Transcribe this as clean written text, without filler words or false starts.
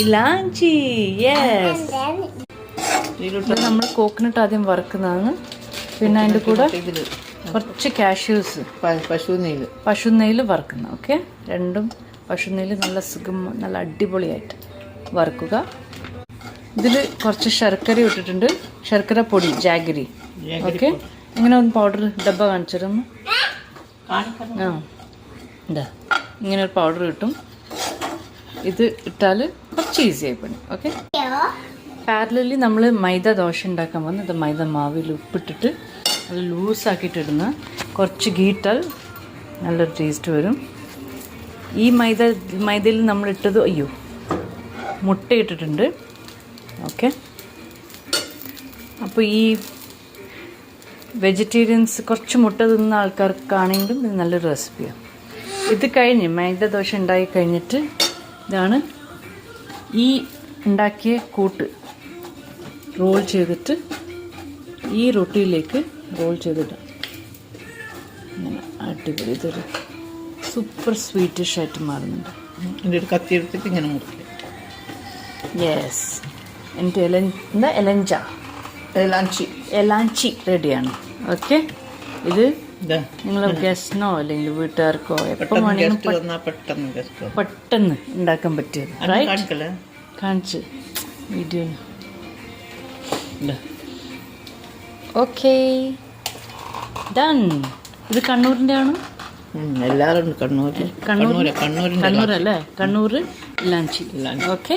ഇലാഞ്ചി. Yes, നമ്മൾ coconut ആദ്യം വറുക്കുന്നതാണ്. പിന്നെ അതിൻ്റെ കൂടെ കുറച്ച് കാഷ്യൂസ്, പശുനെയ്യിൽ വറുക്കുന്ന. ഓക്കെ, രണ്ടും പശുനെയ്യിൽ നല്ല സുഖം, നല്ല അടിപൊളിയായിട്ട് വറുക്കുക. ഇതിൽ കുറച്ച് ശർക്കര ഇട്ടിട്ടുണ്ട്, ശർക്കര പൊടി, ജാഗരി. ഓക്കെ, ഇങ്ങനെ ഒന്ന് പൗഡർ ഡബ്ബ കാണിച്ചിരുന്നു. ആ എന്താ ഇങ്ങനെ ഒരു പൗഡർ കിട്ടും. ഇത് ഇട്ടാൽ കുറച്ച് ഈസി ആയി പണി. ഓക്കെ, പാരലലി നമ്മൾ മൈദ ദോശ ഉണ്ടാക്കാൻ പോകുന്നത്. ഇത് മൈദ മാവിൽ ഉപ്പിട്ടിട്ട് അത് ലൂസാക്കിയിട്ടിടുന്ന. കുറച്ച് ഗീ ഇട്ടാൽ നല്ലൊരു ടേസ്റ്റ് വരും. ഈ മൈദയിൽ നമ്മളിട്ടത് മുട്ട ഇട്ടിട്ടുണ്ട്. ഓക്കെ, അപ്പോൾ ഈ വെജിറ്റേറിയൻസ് കുറച്ച് മുട്ട തിന്ന ആൾക്കാർക്കാണെങ്കിലും ഇത് നല്ലൊരു റെസിപ്പിയാണ്. ഇത് കഴിഞ്ഞ് മൈദ ദോശ ഉണ്ടാക്കി കഴിഞ്ഞിട്ട് ഇതാണ് ഈ ഉണ്ടാക്കിയ കൂട്ട് റോൾ ചെയ്തിട്ട് ഈ റൊട്ടിയിലേക്ക് റോൾ ചെയ്തിടാം. ഇങ്ങനെ അടിപൊളി, ഇതൊരു സൂപ്പർ സ്വീറ്റിഷ് ആയിട്ട് മാറുന്നുണ്ട്. എൻ്റെ ഒരു കത്തി എടുത്തിട്ട് ഇങ്ങനെ മുറിക്കും. യെസ്, എൻ്റെ എലാഞ്ചി റെഡിയാണ്. ഓക്കെ, ഇത് നിങ്ങളെ ഗസ്റ്റിനോ അല്ലെങ്കിൽ വീട്ടുകാർക്കോ എപ്പോൾ വേണമെങ്കിലും പെട്ടെന്ന് ഉണ്ടാക്കാൻ പറ്റിയത്. റൈറ്റ്, കാണിച്ച് വീഡിയോ. Okay, done. ഇത് കണ്ണൂരിൻ്റെ ആണ്. എല്ലാവരും കണ്ണൂരല്ലേ, കണ്ണൂർ ഇലാഞ്ചി. ഓക്കെ.